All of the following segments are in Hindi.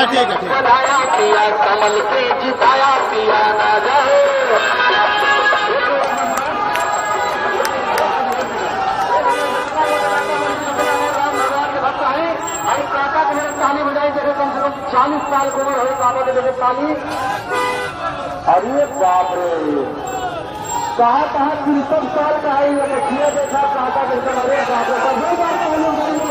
अच्छा ठीक है, ठीक है। बनाया पिया कमल के जिताया पिया ना जाए। काका के मेरे ताली बजाई जगह कम से कम 40 साल की उम्र है काका के जगह ताली। अरे बाप रे, कहा 63 साल का है ये देखिए, देखा काका के अरे बाप रे।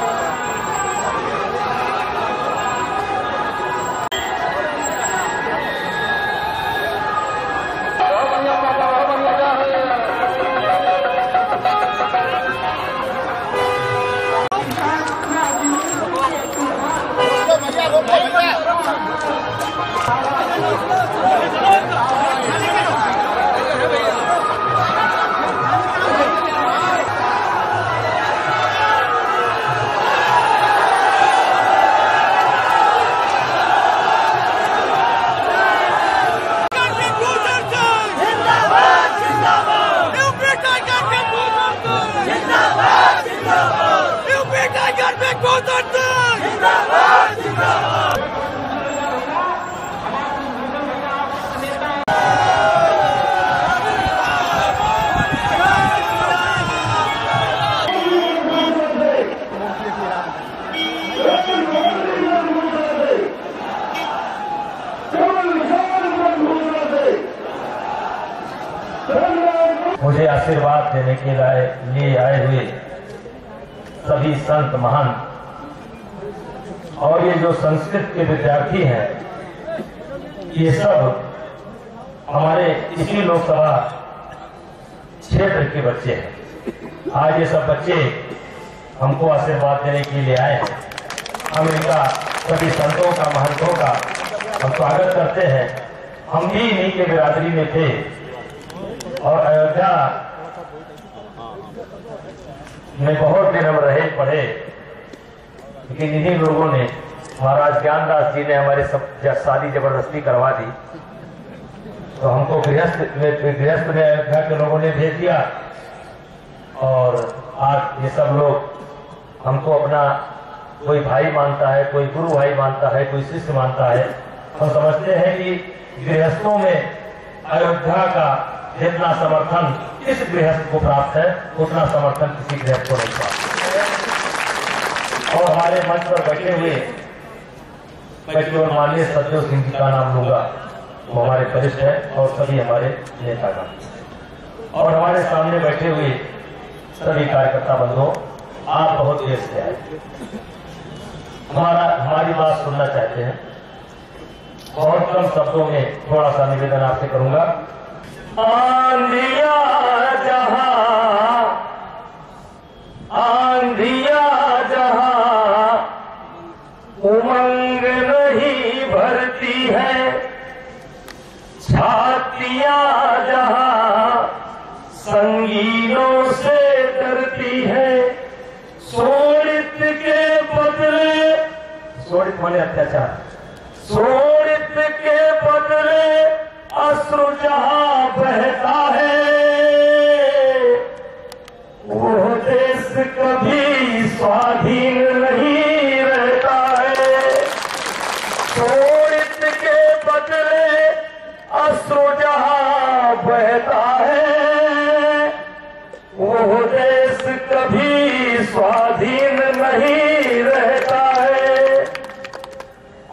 मुझे आशीर्वाद देने के लिए आए हुए सभी संत महान और ये जो संस्कृत के विद्यार्थी हैं, ये सब हमारे इसी लोकसभा क्षेत्र के बच्चे हैं। आज ये सब बच्चे हमको आशीर्वाद देने के लिए आए हैं। हम इनका सभी संतों का, महंतों का हम स्वागत करते हैं। हम भी इन्हीं के बिरादरी में थे और अयोध्या में बहुत दिन हम रहे पढ़े, लेकिन इन्हीं लोगों ने, महाराज ज्ञानदास जी ने हमारे सब शादी जबरदस्ती करवा दी, तो हमको गृहस्थ में अयोध्या के लोगों ने भेज दिया। और आज ये सब लोग हमको अपना कोई भाई मानता है, कोई गुरु भाई मानता है, कोई शिष्य मानता है। हम समझते हैं कि गृहस्थों में अयोध्या का जितना समर्थन इस गृहस्थ को प्राप्त है, उतना समर्थन किसी गृहस्थ को नहीं प्राप्त। और हमारे मंच पर बैठे हुए मैं केवल माननीय सत्यदेव सिंह जी का नाम लूंगा, वो हमारे वरिष्ठ है और सभी हमारे नेता का। और हमारे सामने बैठे हुए सभी कार्यकर्ता बंधुओं, आप बहुत देर से आए, हमारी बात सुनना चाहते हैं। बहुत कम शब्दों में थोड़ा सा निवेदन आपसे करूंगा। आंधिया जहां, आंधिया जहां उमंग नहीं भरती है, छातियां जहां संगीनों से डरती है, शोणित के बदले, शोणित माने अत्याचार, शोणित के बदले अश्रु जहां बहता है, वो देश कभी स्वाधीन नहीं रहता है। शोणित के बदले अश्रु जहां बहता है, वो देश कभी स्वाधीन नहीं रहता है।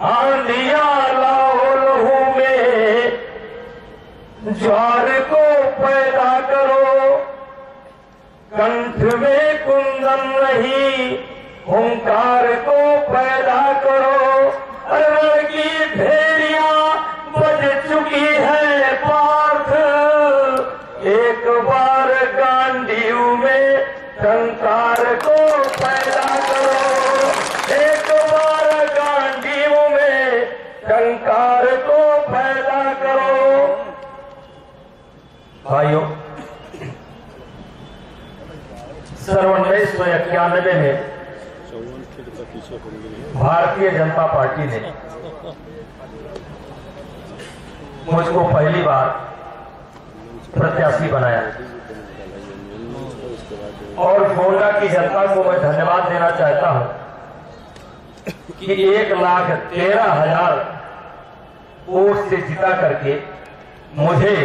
आंधिया लाओ लहू में ज्वार को पैदा करो, कंठ में कुंदन नहीं हुंकार को पैदा करो। रण की भेड़ियां बज चुकी है पार्थ, एक बार गांडीव में टंकार को पैदा करो, एक बार गांडीव में टंकार को पैदा करो। भाइयों, सन 1991 में भारतीय जनता पार्टी ने मुझको पहली बार प्रत्याशी बनाया और गोंडा की जनता को मैं धन्यवाद देना चाहता हूं कि 1,13,000 वोट से जिता करके मुझे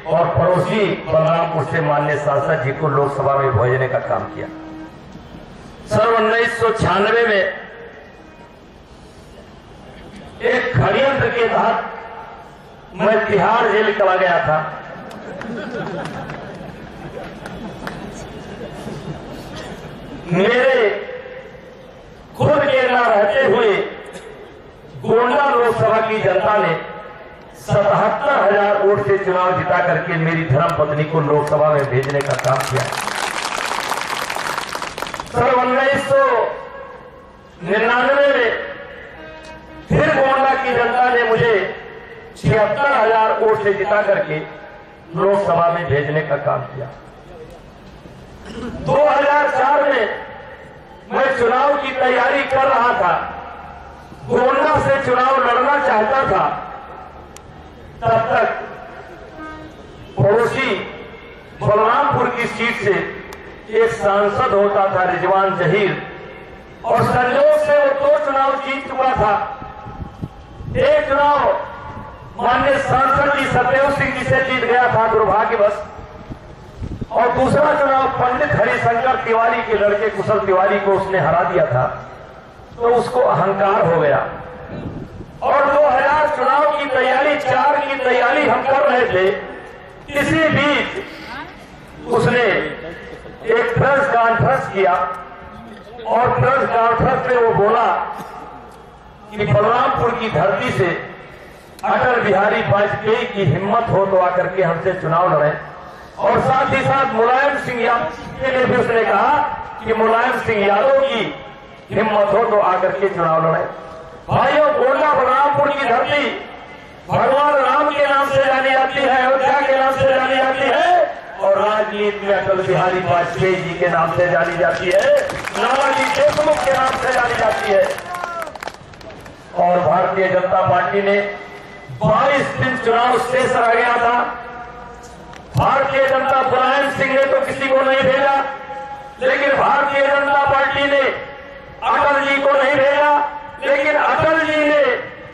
और पड़ोसी बलरामपुर से माननीय सांसद जी को लोकसभा में भेजने का काम किया। सन 1996 में एक षड्यंत्र के तहत मैं तिहाड़ जेल चला गया था। मेरे खुद के न रहते हुए गोंडा लोकसभा की जनता ने 77,000 वोट से चुनाव जिता करके मेरी धर्म पत्नी को लोकसभा में भेजने का काम किया। सन 1999 में फिर गोंडा की जनता ने मुझे 76,000 वोट से जिता करके लोकसभा में भेजने का काम किया। 2004 में मैं चुनाव की तैयारी कर रहा था, गोंडा से चुनाव लड़ना चाहता था। तब तक पड़ोसी बलरामपुर की सीट से एक सांसद होता था रिजवान जहीर, और संयोग से वो 2 चुनाव जीत चुका था। एक चुनाव माननीय सांसद जी सत्यदेव सिंह जी से जीत गया था दुर्भाग्यवश, और दूसरा चुनाव पंडित हरिशंकर तिवारी के लड़के कुशल तिवारी को उसने हरा दिया था, तो उसको अहंकार हो गया। और 2000 चुनाव की तैयारी 4 की तैयारी हम कर रहे थे। इसी बीच उसने एक प्रेस कॉन्फ्रेंस किया, और प्रेस कॉन्फ्रेंस में वो बोला कि बलरामपुर की धरती से अटल बिहारी वाजपेयी की हिम्मत हो तो आकर के हमसे चुनाव लड़े। और साथ ही साथ मुलायम सिंह यादव के लिए भी उसने कहा कि मुलायम सिंह यादव की हिम्मत हो तो आकर के चुनाव लड़े। भाइयों, गोंडा बलरामपुर की धरती भगवान राम के नाम से जानी जाती है, अयोध्या के नाम से जानी जाती है, और राजनीति में अटल बिहारी वाजपेयी जी के नाम से जानी जाती है, नानाजी देशमुख के नाम से जानी जाती है। और भारतीय जनता पार्टी ने 22 दिन चुनाव शेष रह गया था। भारतीय जनता मुलायम सिंह ने तो किसी को नहीं भेजा, लेकिन भारतीय जनता पार्टी ने अटल जी को नहीं भेजा, लेकिन अटल जी ने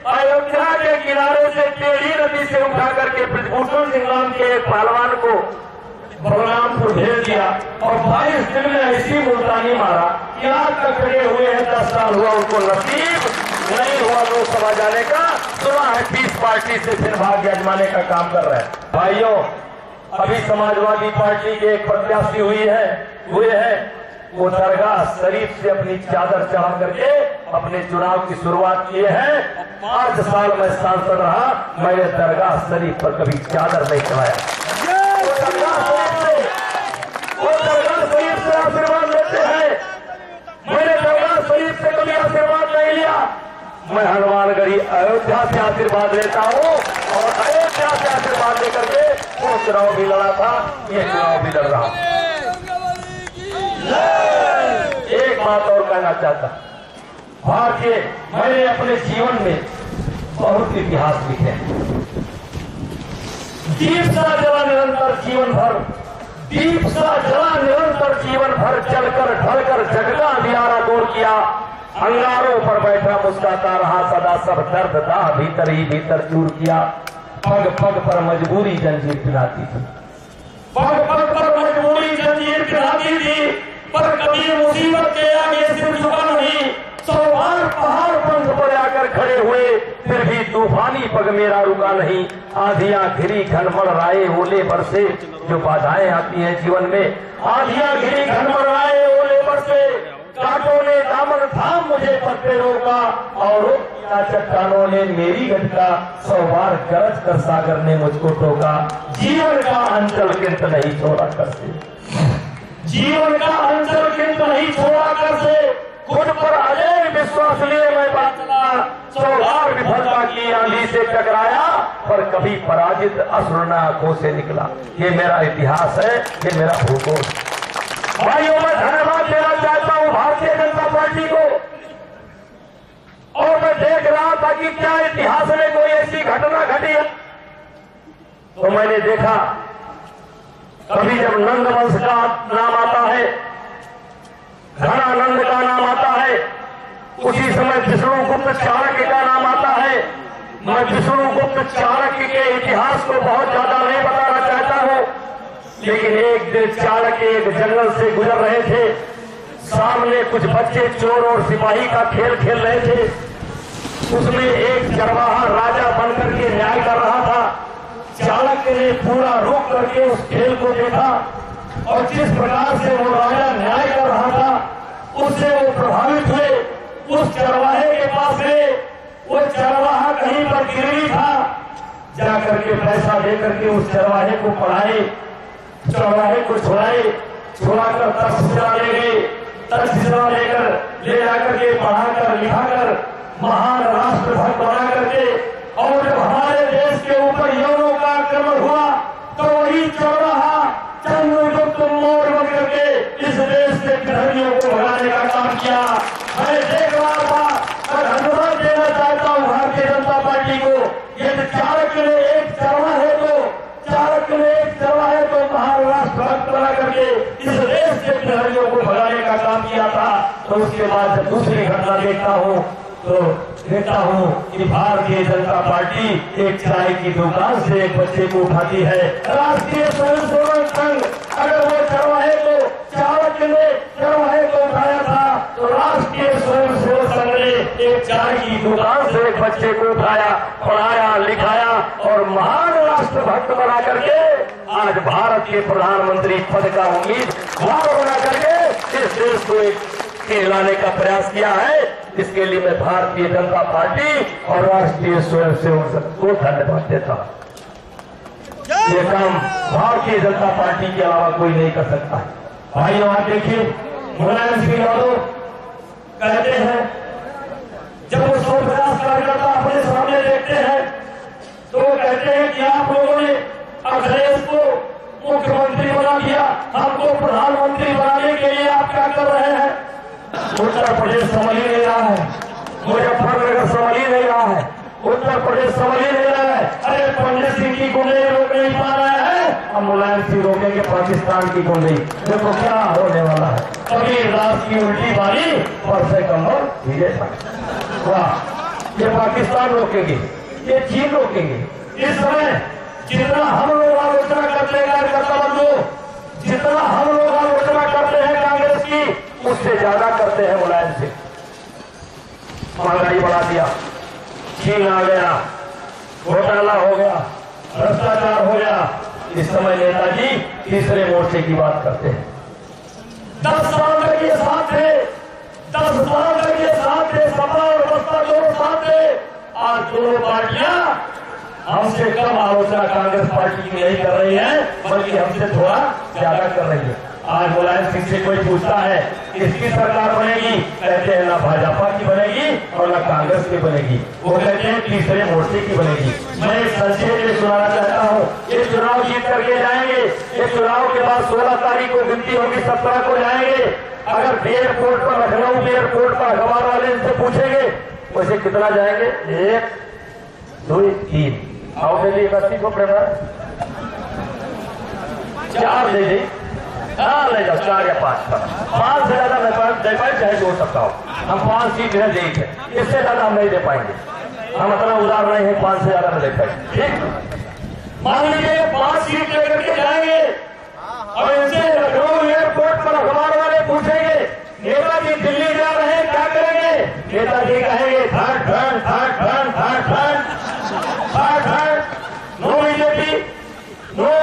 अयोध्या के किनारे से टेढ़ी नदी से उठा करके ब्रजभूषण सिंह नाम के एक पहलवान को बलरामपुर भेज दिया, और 22 दिन में ऐसी मुल्तानी मारा कि आज तक खड़े हुए हैं। 10 साल हुआ उनको नसीब नहीं हुआ लोकसभा जाने का। सुना है 20 पार्टी से फिर भाग्य आजमाने का काम कर रहे हैं। भाइयों, अभी समाजवादी पार्टी के एक प्रत्याशी हुए हैं, वो दरगाह शरीफ से अपनी चादर चढ़ा करके अपने चुनाव की शुरुआत किए हैं। 5 साल में सांसद रहा, मैंने दरगाह शरीफ पर कभी चादर नहीं चढ़ाया। वो दरगाह शरीफ से आशीर्वाद लेते हैं, मैंने दरगाह शरीफ से कभी आशीर्वाद नहीं लिया। मैं हनुमानगढ़ी अयोध्या से आशीर्वाद लेता हूँ, और अयोध्या से आशीर्वाद लेकर के वो चुनाव भी लड़ा था, ये चुनाव भी लड़ रहा। एक बात और कहना चाहता, मैंने अपने जीवन में बहुत इतिहास लिखे। दीप सा जला निरंतर जीवन भर, दीप सा जला निरंतर जीवन भर, चलकर ढलकर जगदा दियारा दूर किया। अंगारों पर बैठा मुस्कुराता रहा सदा, सब दर्द दाह भीतर ही भीतर चूर किया। पग पग पर मजबूरी जंजीर पिलाती थी, पग पग पर मजबूरी जंजीर पिलाती थी, पर कभी मुसीबत के आगे सिर झुका नहीं। 100 बार पहाड़ पंख पर आकर खड़े हुए, फिर भी तूफानी पग मेरा रुका नहीं। आंधियां घिरी घनमड़ राये ओले बरसे, जो बाधाएं आती हैं जीवन में, आंधियां घिरी घनमड़ राये ओले बरसे। कांटों ने दामन थाम मुझे पत्ते रोका, और चट्टानों ने मेरी घटका। 100 बार गरज कर सागर ने मुझको टोका। जीवन का अंचल किंत नहीं छोड़ा कर से, जीवन का अंचल किंत नहीं छोड़ा कर से। खुद पर अजय विश्वास लिए मैं बात चला, 100 बार विफलता की आंधी से टकराया, पर कभी पराजित असुरना आंखों से निकला। ये मेरा इतिहास है, ये मेरा भूगोल। भाइयों, मैं धन्यवाद देना चाहता हूं भारतीय जनता पार्टी को। और मैं देख रहा था कि क्या इतिहास में कोई ऐसी घटना घटी है, तो मैंने देखा कभी जब नंद वंश का नाम आता है, घनानंद का नाम आता है, उसी समय विष्णु चाणक्य के इतिहास को बहुत ज्यादा नहीं बताना चाहता हूं, लेकिन एक दिन चाणक्य एक जंगल से गुजर रहे थे। सामने कुछ बच्चे चोर और सिपाही का खेल खेल रहे थे। उसमें एक चरवाहा राजा बनकर के न्याय कर रहा था। चाणक्य ने पूरा रुक करके उस खेल को देखा और जिस प्रकार से वो राजा न्याय कर रहा था उससे वो प्रभावित हुए। उस चरवाहे के पास गए। वो चरवाहा कहीं पर गिरवी था। जाकर के पैसा दे करके उस चरवाहे को पढ़ाए, चरवाहे को छुड़ाकर तक्षशिला ले गए। तक्षशिला लेकर ले जाकर के पढ़ाकर लिखाकर महान राष्ट्रभक्त बना करके, और जब हमारे देश के ऊपर यौनों का आक्रमण हुआ तो वही चरवाहा चंद्रगुप्त मौर्य बनकर के इस देश से धर्मियों को भगाने का काम किया। मैं देख रहा था और धन्यवाद देना चाहता हूं भारतीय जनता पार्टी को। यदि चाणक्य ने एक चरवाहे को महान राष्ट्रभक्त बना करके इस देश से धर्मियों को भगाने का काम किया था, तो उसके बाद जब दूसरी घटना देखता हूं कि भारतीय जनता पार्टी एक चाय की दुकान से एक बच्चे को उठाती है। राष्ट्रीय स्वयंसेवक संघ अगर वो चरवाहे को चाणक्य ने चरवाहे को उठाया था, तो राष्ट्रीय स्वयंसेवक संघ ने एक चाय की दुकान से एक बच्चे को उठाया, पढ़ाया, लिखाया और महान राष्ट्रभक्त बना करके आज भारत के प्रधानमंत्री पद का उम्मीदवार बना करके इस देश को कहलाने का प्रयास किया है। इसके लिए मैं भारतीय जनता पार्टी और राष्ट्रीय स्वयंसेवक संघ को धन्यवाद देता हूं। ये काम भारतीय जनता पार्टी के अलावा कोई नहीं कर सकता है। भाइयों, आप देखिए, मुलायम सिंह यादव कहते हैं जब वो 150 कार्यकर्ता अपने सामने देखते हैं तो वो कहते हैं कि आप लोगों ने अखिलेश को मुख्यमंत्री बना दिया, हमको प्रधानमंत्री बनाने के लिए आप क्या कर रहे हैं? उत्तर प्रदेश संभल ही नहीं रहा है, मुजफ्फरनगर संभल ही नहीं रहा है, उत्तर प्रदेश संभल ही नहीं रहा है। अरे पंडित सिंह की गुंडे रोक नहीं पा रहे हैं, अब मुलायम सिंह रोकेंगे पाकिस्तान की गुंडे। देखो क्या होने वाला है। कभी रात की उल्टी बारी और से कमर धीरे। वाह, ये पाकिस्तान रोकेंगे, ये चीन रोकेंगे। इस समय जितना हम लोग आलोचना करते हैं कार्यकर्ता बंधु, जितना हम लोग आलोचना करते हैं कांग्रेस की, उससे ज्यादा करते हैं मुलायम सिंह। महंगाई बढ़ा दिया, चीन आ गया, घोटाला हो गया, भ्रष्टाचार हो गया। इस समय नेताजी तीसरे मोर्चे की बात करते हैं। 10 साल तक ये साथ थे, 10 साल तक ये साथ थे, सपा और बसपा दोनों साथ थे। आज दोनों पार्टियां हमसे कम आलोचना कांग्रेस पार्टी की नहीं कर रही है, बल्कि हमसे थोड़ा ज्यादा कर रही है। आज मुलायम सिंह से कोई पूछता है किसकी सरकार बनेगी, कहते हैं ना भाजपा की बनेगी और ना कांग्रेस की बनेगी, वो कहते हैं तीसरे मोर्चे की बनेगी। मैं संक्षेप में सुनाना चाहता हूँ, ये चुनाव जीत करके जाएंगे। ये चुनाव के बाद 16 तारीख को गिनती होगी, 17 को जाएंगे। अगर एयरपोर्ट पर, लखनऊ एयरपोर्ट पर अखबार वाले इनसे पूछेंगे वैसे कितना जाएंगे, 1 2 3 आओ दे दी 31 को प्रेम 4 दे दी, हाँ ले जाओ 4 या 5 से ज्यादा मैं दे पाए चाहे जोड़ सकता हूँ। हम 5 सीट है देख है, इससे ज्यादा हम नहीं दे पाएंगे। हम इतना उदार नहीं है, 5 से ज्यादा नहीं दे पाएंगे। ठीक, मान लीजिए 5 सीट लेकर के जाएंगे और इनसे लखनऊ एयरपोर्ट पर अखबार वाले पूछेंगे नेताजी दिल्ली जा रहे हैं क्या करेंगे, नेताजी कहेंगे third third third third third third third third, no BJP, no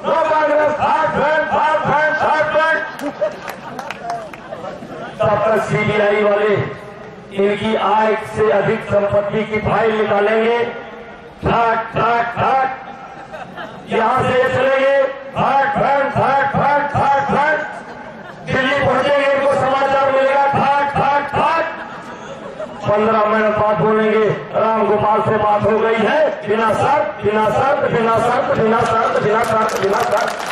no Congress, third third third third third third. तब तक सीबीआई वाले इनकी आय से अधिक संपत्ति की फाइल निकालेंगे। थर्ड थर्ड थर्ड, यहां से चलेंगे third third third third third third, Delhi पहुंचेंगे, इनको समाचार मिलेगा थर्ड थर्ड थर्ड। 15 मिनट बाद बोलेंगे राम गोपाल से बात हो गई है, बिना शर्त बिना शर्त बिना शर्त बिना शर्त बिना शर्त बिना शर्त।